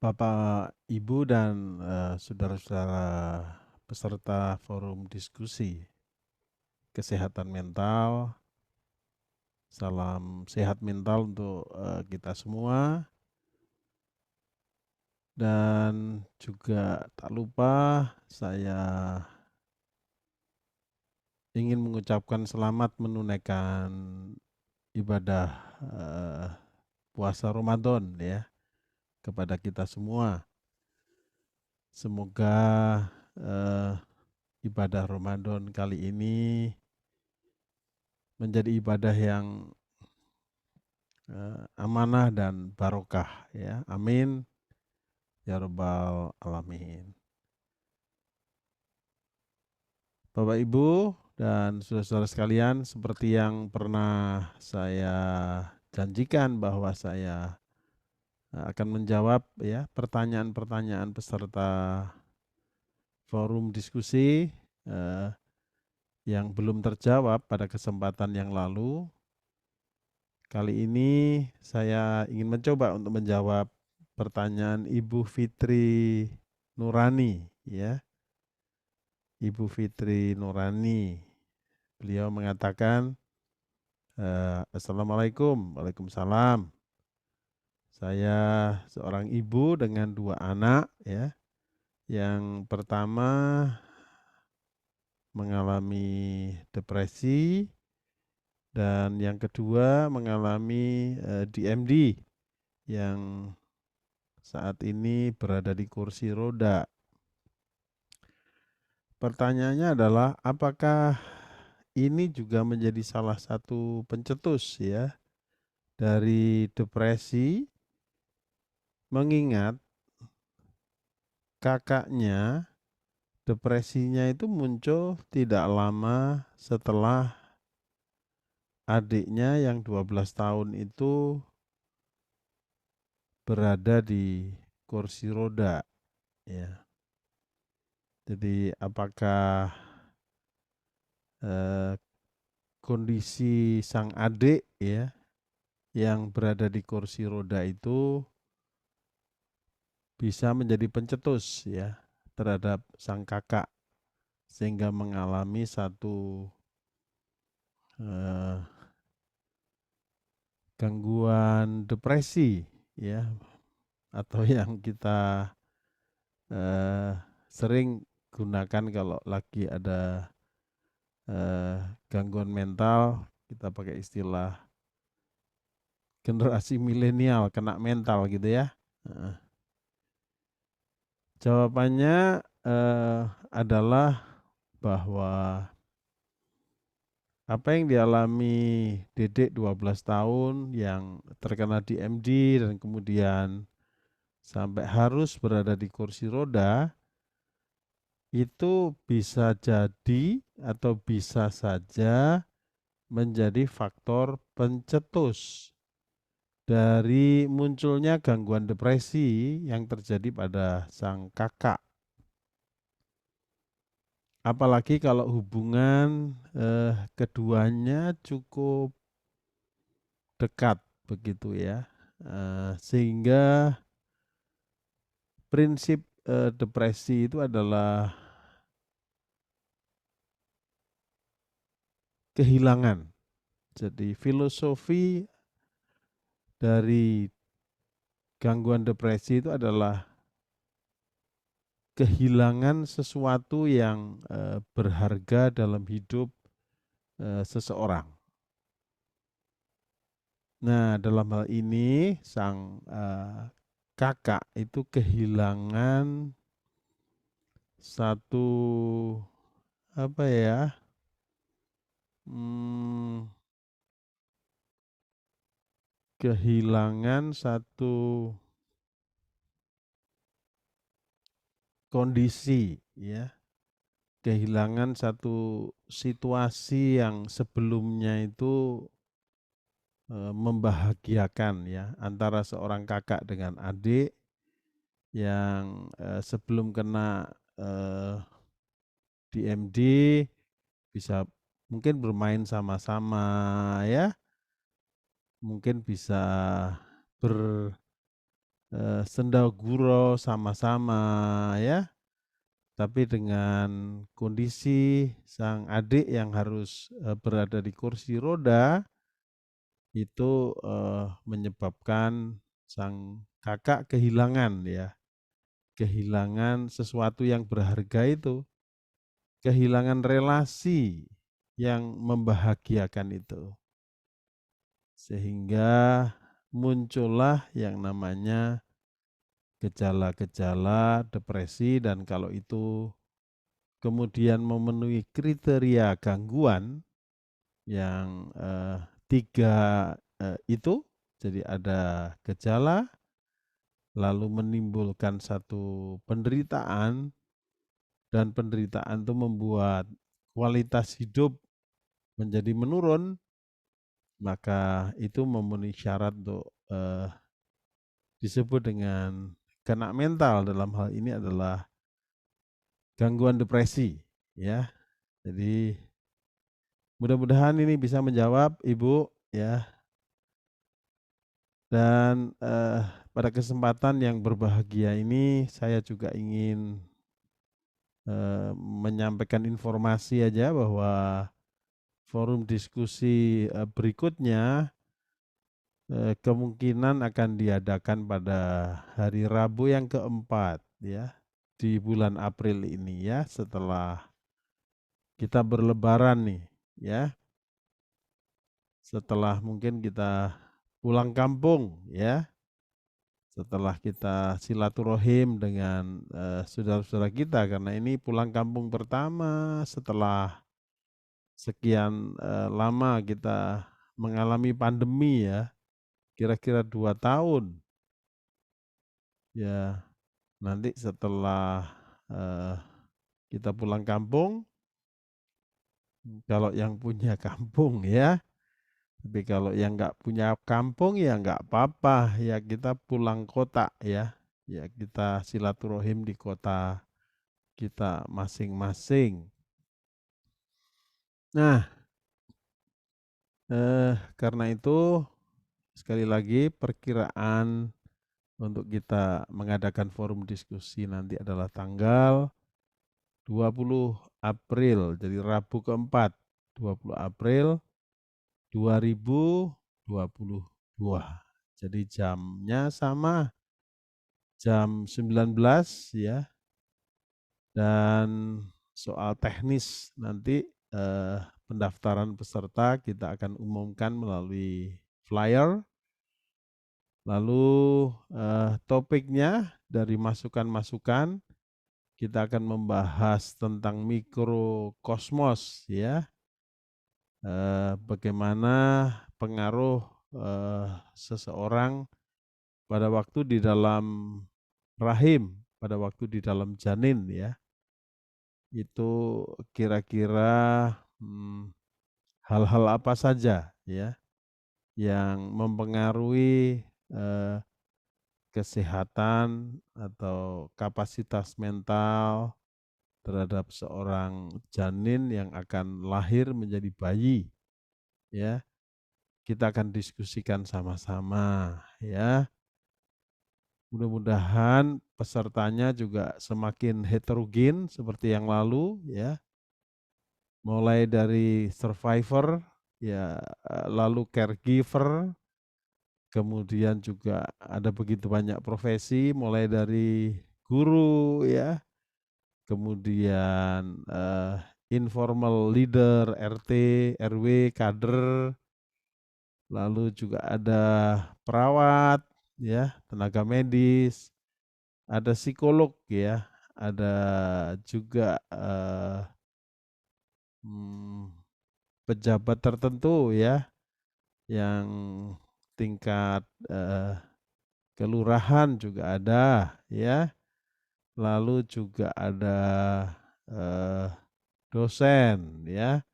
Bapak, Ibu, dan saudara-saudara peserta forum diskusi kesehatan mental. Salam sehat mental untuk kita semua. Dan juga tak lupa saya ingin mengucapkan selamat menunaikan ibadah puasa Ramadan ya kepada kita semua. Semoga eh, ibadah Ramadan kali ini menjadi ibadah yang amanah dan barokah ya. Amin ya rabbal alamin. Bapak Ibu dan saudara-saudara sekalian, seperti yang pernah saya janjikan bahwa saya akan menjawab ya pertanyaan-pertanyaan peserta forum diskusi eh, yang belum terjawab pada kesempatan yang lalu. Kali ini saya ingin mencoba untuk menjawab pertanyaan Ibu Fitri Nurani ya. Ibu Fitri Nurani. Beliau mengatakan, Assalamualaikum. Waalaikumsalam. Saya seorang ibu dengan 2 anak ya. Yang pertama mengalami depresi dan yang kedua mengalami DMD yang saat ini berada di kursi roda. Pertanyaannya adalah apakah ini juga menjadi salah satu pencetus ya dari depresi, mengingat kakaknya depresinya itu muncul tidak lama setelah adiknya yang 12 tahun itu berada di kursi roda ya. Jadi apakah eh, kondisi sang adik ya yang berada di kursi roda itu bisa menjadi pencetus ya terhadap sang kakak sehingga mengalami satu eh, gangguan depresi ya atau yang kita eh, sering gunakan kalau lagi ada eh, gangguan mental, kita pakai istilah generasi milenial kena mental gitu ya. Heeh. Jawabannya adalah bahwa apa yang dialami Dedek 12 tahun yang terkena DMD dan kemudian sampai harus berada di kursi roda itu bisa jadi atau bisa saja menjadi faktor pencetus dari munculnya gangguan depresi yang terjadi pada sang kakak. Apalagi kalau hubungan keduanya cukup dekat begitu ya. Sehingga prinsip depresi itu adalah kehilangan. Jadi filosofi dari gangguan depresi itu adalah kehilangan sesuatu yang berharga dalam hidup seseorang. Nah, dalam hal ini sang kakak itu kehilangan satu apa ya? hmm, Kehilangan satu kondisi ya, kehilangan satu situasi yang sebelumnya itu membahagiakan ya antara seorang kakak dengan adik yang sebelum kena DMD bisa mungkin bermain sama-sama ya, mungkin bisa sendaguro sama-sama ya, tapi dengan kondisi sang adik yang harus, berada di kursi roda, itu, menyebabkan sang kakak kehilangan ya, kehilangan sesuatu yang berharga itu, kehilangan relasi yang membahagiakan itu. Sehingga muncullah yang namanya gejala-gejala depresi, dan kalau itu kemudian memenuhi kriteria gangguan yang, 3, itu, jadi ada gejala, lalu menimbulkan satu penderitaan, dan penderitaan itu membuat kualitas hidup menjadi menurun, maka itu memenuhi syarat untuk, disebut dengan kena mental. Dalam hal ini adalah gangguan depresi, ya. Jadi mudah-mudahan ini bisa menjawab Ibu, ya. Dan, pada kesempatan yang berbahagia ini saya juga ingin, menyampaikan informasi aja bahwa forum diskusi, berikutnya, kemungkinan akan diadakan pada hari Rabu yang keempat ya, di bulan April ini ya, setelah kita berlebaran nih ya, setelah mungkin kita pulang kampung ya, setelah kita silaturahim dengan, saudara-saudara kita, karena ini pulang kampung pertama setelah sekian, lama kita mengalami pandemi ya, kira-kira 2 tahun. Ya, nanti setelah, eee, kita pulang kampung, kalau yang punya kampung ya, tapi kalau yang nggak punya kampung ya nggak apa-apa, ya kita pulang kota ya, ya kita silaturahim di kota kita masing-masing. Nah, karena itu sekali lagi perkiraan untuk kita mengadakan forum diskusi nanti adalah tanggal 20 April, jadi Rabu keempat, 20 April 2022. Jadi jamnya sama, jam 19 ya, dan soal teknis nanti, pendaftaran peserta kita akan umumkan melalui flyer, lalu, topiknya dari masukan-masukan kita akan membahas tentang mikrokosmos ya, bagaimana pengaruh, seseorang pada waktu di dalam rahim, pada waktu di dalam janin ya. Itu kira-kira, hal-hal apa saja ya yang mempengaruhi, kesehatan atau kapasitas mental terhadap seorang janin yang akan lahir menjadi bayi ya. Kita akan diskusikan sama-sama ya. Mudah-mudahan pesertanya juga semakin heterogen seperti yang lalu ya. Mulai dari survivor ya, lalu caregiver, kemudian juga ada begitu banyak profesi mulai dari guru ya, kemudian, informal leader, RT, RW, kader, lalu juga ada perawat ya, tenaga medis, ada psikolog ya, ada juga, pejabat tertentu ya, yang tingkat, kelurahan juga ada ya, lalu juga ada, eee, dosen ya,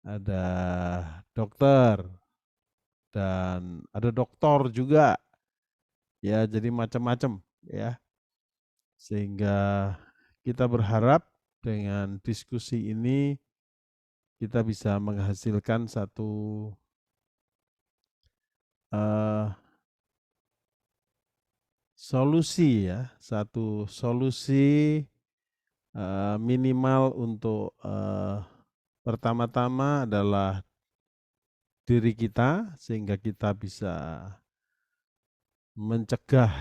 ada dokter, dan ada doktor juga, ya jadi macam-macam ya. Sehingga kita berharap dengan diskusi ini kita bisa menghasilkan satu, eee, solusi ya, satu solusi minimal untuk pertama-tama adalah diri kita, sehingga kita bisa mencegah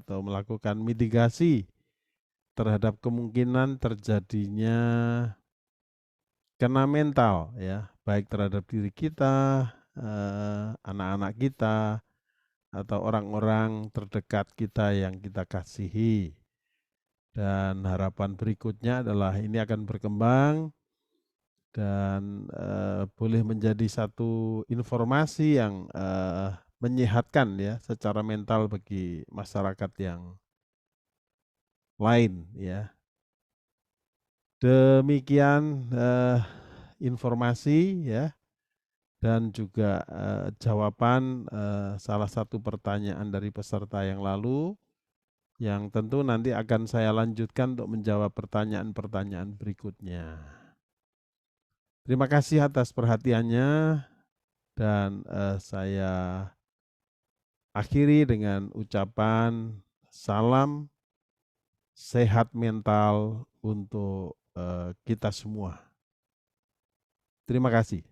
atau melakukan mitigasi terhadap kemungkinan terjadinya kena mental ya, baik terhadap diri kita, anak-anak kita, atau orang-orang terdekat kita yang kita kasihi. Dan harapan berikutnya adalah ini akan berkembang dan boleh menjadi satu informasi yang menyehatkan ya secara mental bagi masyarakat yang lain ya. Demikian informasi ya dan juga jawaban salah satu pertanyaan dari peserta yang lalu, yang tentu nanti akan saya lanjutkan untuk menjawab pertanyaan-pertanyaan berikutnya. Terima kasih atas perhatiannya dan saya akhiri dengan ucapan salam sehat mental untuk kita semua. Terima kasih.